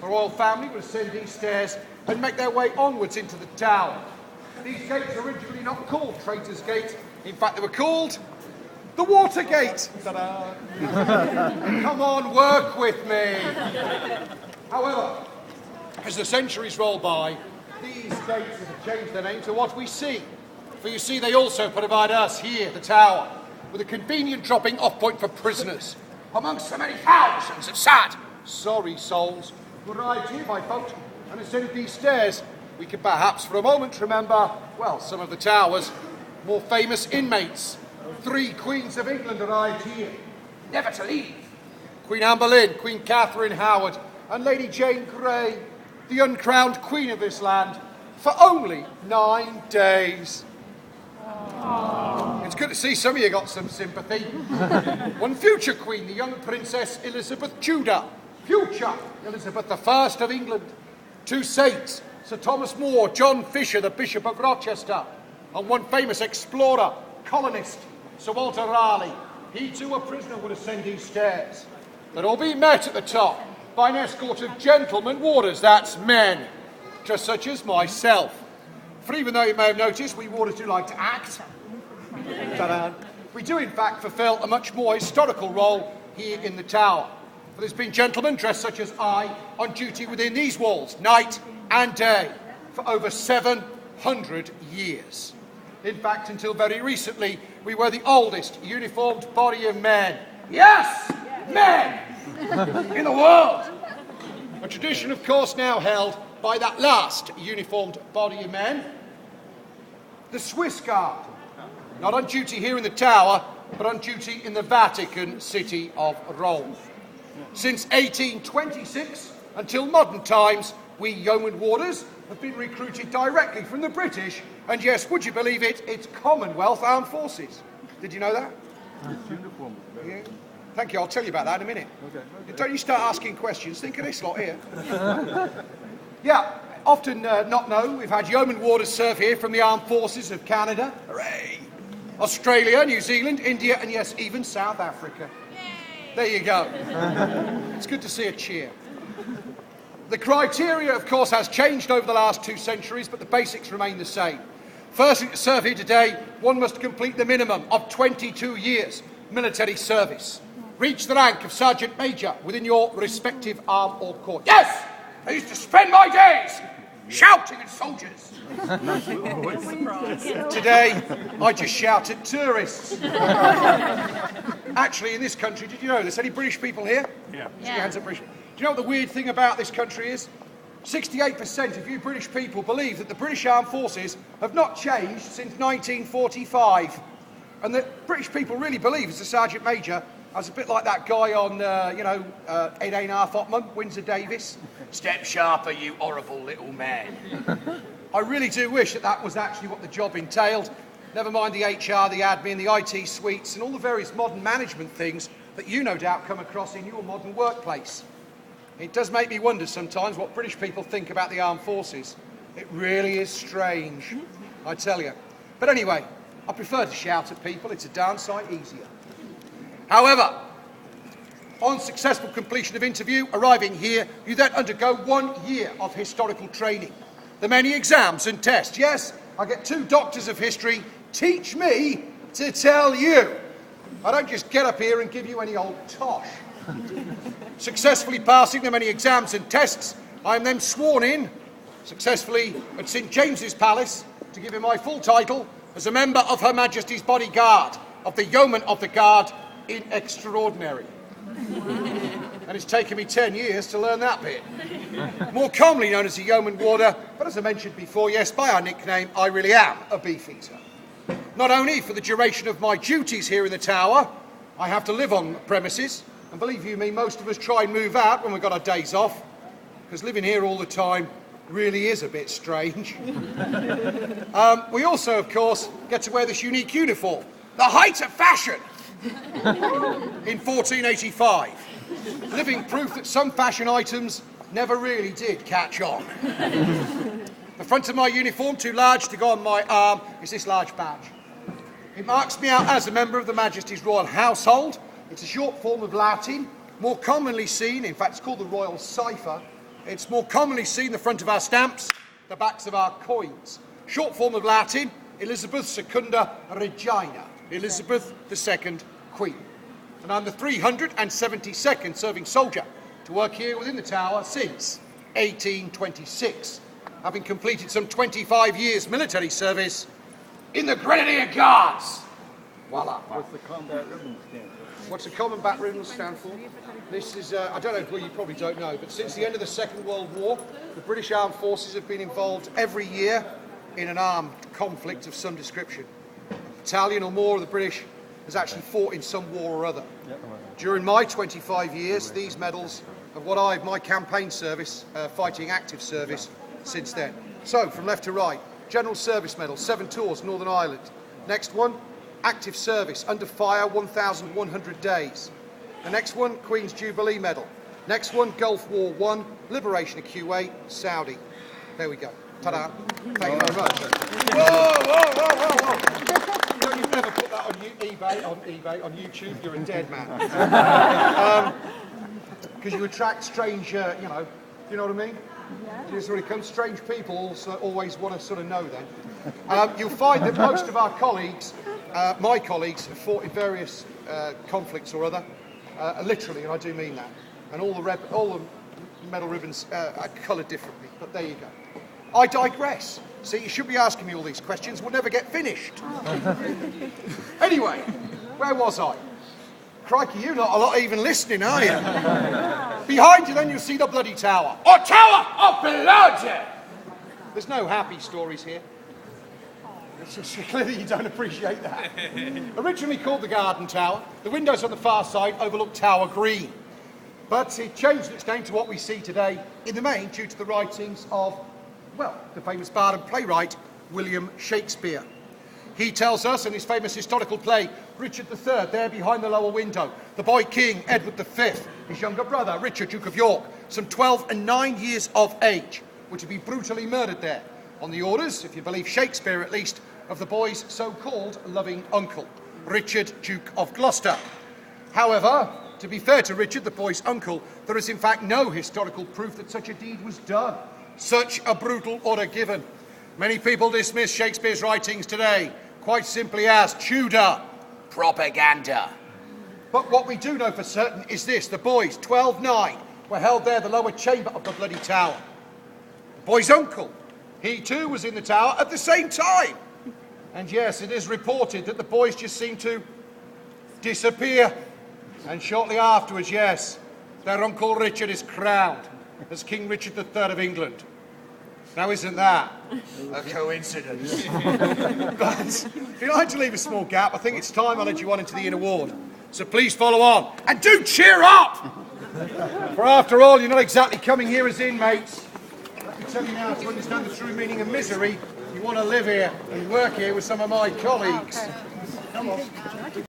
The royal family would ascend these stairs and make their way onwards into the tower. These gates were originally not called Traitor's Gate. In fact, they were called the Water Gate. Ta-da! Come on, work with me. However, as the centuries roll by, these gates have changed their name to what we see. For you see, they also provide us here, the tower, with a convenient dropping off point for prisoners, amongst the many thousands of sad, sorry souls who arrived here by boat and ascended these stairs. We could perhaps for a moment remember, well, some of the tower's more famous inmates. 3 queens of England arrived here, never to leave. Queen Anne Boleyn, Queen Catherine Howard, and Lady Jane Grey, the uncrowned queen of this land, for only 9 days. It's good to see some of you got some sympathy. One future queen, the young Princess Elizabeth Tudor, future Elizabeth I of England. 2 saints, Sir Thomas More, John Fisher, the Bishop of Rochester, and one famous explorer, colonist, Sir Walter Raleigh. He too, a prisoner, would ascend these stairs. They'd all be met at the top by an escort of gentlemen warders, that's men, just such as myself. For even though you may have noticed, we warders do like to act. Ta-da. We do, in fact, fulfil a much more historical role here in the tower. For there's been gentlemen dressed such as I on duty within these walls, night and day, for over 700 years. In fact, until very recently, we were the oldest uniformed body of men. Yes, men in the world. A tradition, of course, now held by that last uniformed body of men, the Swiss Guard. Not on duty here in the tower, but on duty in the Vatican City of Rome. Since 1826 until modern times, we yeoman warders have been recruited directly from the British, and yes, would you believe it, it's Commonwealth Armed Forces. Did you know that? Yeah. Thank you, I'll tell you about that in a minute. Okay. Don't you start asking questions, think of this lot here. Yeah, often not known, we've had yeoman warders serve here from the Armed Forces of Canada, hooray, Australia, New Zealand, India, and yes, even South Africa. Yay. There you go. It's good to see a cheer. The criteria, of course, has changed over the last 2 centuries, but the basics remain the same. Firstly, to serve here today, one must complete the minimum of 22 years military service. Reach the rank of Sergeant Major within your respective arm or corps. Yes! I used to spend my days shouting at soldiers. Today, I just shout at tourists. Actually, in this country, did you know there's any British people here? Yeah. Your hands up, British. Do you know what the weird thing about this country is? 68% of you British people believe that the British Armed Forces have not changed since 1945. And that British people really believe, as a Sergeant Major, I was a bit like that guy on, 8.5 Ottoman, Windsor Davis. Step sharper, you horrible little man. I really do wish that that was actually what the job entailed. Never mind the HR, the admin, the IT suites, and all the various modern management things that you no doubt come across in your modern workplace. It does make me wonder sometimes what British people think about the armed forces. It really is strange, I tell you. But anyway, I prefer to shout at people. It's a darn sight easier. However, on successful completion of interview, arriving here, you then undergo 1 year of historical training. The many exams and tests. Yes, I get 2 doctors of history teach me to tell you. I don't just get up here and give you any old tosh. Successfully passing the many exams and tests, I am then sworn in, successfully at St James's Palace, to give him my full title as a member of Her Majesty's Bodyguard, of the Yeoman of the Guard in Extraordinary. And it's taken me 10 years to learn that bit. More commonly known as a yeoman warder, but as I mentioned before, yes, by our nickname, I really am a Beefeater. Not only for the duration of my duties here in the tower, I have to live on premises, and believe you me, most of us try and move out when we've got our days off, because living here all the time really is a bit strange. We also, of course, get to wear this unique uniform, the height of fashion, in 1485. Living proof that some fashion items never really did catch on. The front of my uniform, too large to go on my arm, is this large badge. It marks me out as a member of the Majesty's Royal Household. It's a short form of Latin, more commonly seen, in fact it's called the Royal Cipher, It's more commonly seen the front of our stamps, the backs of our coins. Short form of Latin, Elizabeth Secunda Regina, Elizabeth II Queen. And I'm the 372nd serving soldier to work here within the tower since 1826, having completed some 25 years military service in the Grenadier Guards. Voila. What's the combat ribbon stand for? What's the combat ribbon stand for? This is, I don't know, well, you probably don't know, but since the end of the Second World War, the British Armed Forces have been involved every year in an armed conflict of some description. A battalion or more of the British has actually fought in some war or other. During my 25 years, these medals of my campaign service, fighting active service, since then. So, from left to right, General Service Medal, 7 tours, Northern Ireland. Next one, active service, under fire, 1,100 days. The next one, Queen's Jubilee Medal. Next one, Gulf War I, Liberation of Kuwait, Saudi. There we go. Ta-da. Thank you very much. Whoa, whoa, whoa, whoa, whoa. You know, you've never put that on YouTube, you're a dead man. Because you attract strange, you know what I mean? Yeah. You sort of come, strange people also always want to sort of know then. You'll find that most of our colleagues, my colleagues, have fought in various conflicts or other, literally, and I do mean that. And all the medal ribbons are coloured differently, but there you go. I digress. See, you should be asking me all these questions. We'll never get finished. Anyway, where was I? Crikey, you're not a lot even listening, are you? Behind you, then, you'll see the bloody tower. Or Tower of Blood! There's no happy stories here. It's just clearly you don't appreciate that. Originally called the Garden Tower, the windows on the far side overlook Tower Green. But it changed its name to what we see today, in the main, due to the writings of, well, the famous bard and playwright, William Shakespeare. He tells us in his famous historical play, Richard III, there behind the lower window, the boy king, Edward V, his younger brother, Richard, Duke of York, some 12 and 9 years of age, were to be brutally murdered there, on the orders, if you believe Shakespeare at least, of the boy's so-called loving uncle, Richard, Duke of Gloucester. However, to be fair to Richard, the boy's uncle, there is in fact no historical proof that such a deed was done, such a brutal order given. Many people dismiss Shakespeare's writings today quite simply as Tudor propaganda. But what we do know for certain is this: the boys, 12-9, were held there, the lower chamber of the bloody tower. The boy's uncle, he too was in the tower at the same time. And yes, it is reported that the boys just seemed to disappear. And shortly afterwards, yes, their Uncle Richard is crowned as King Richard III of England. Now, isn't that a coincidence? But if you'd like to leave a small gap, I think it's time I led you on into the inner ward. So please follow on. And do cheer up! For after all, you're not exactly coming here as inmates. Let me tell you now, to understand the true meaning of misery, you want to live here and work here with some of my colleagues. Come on.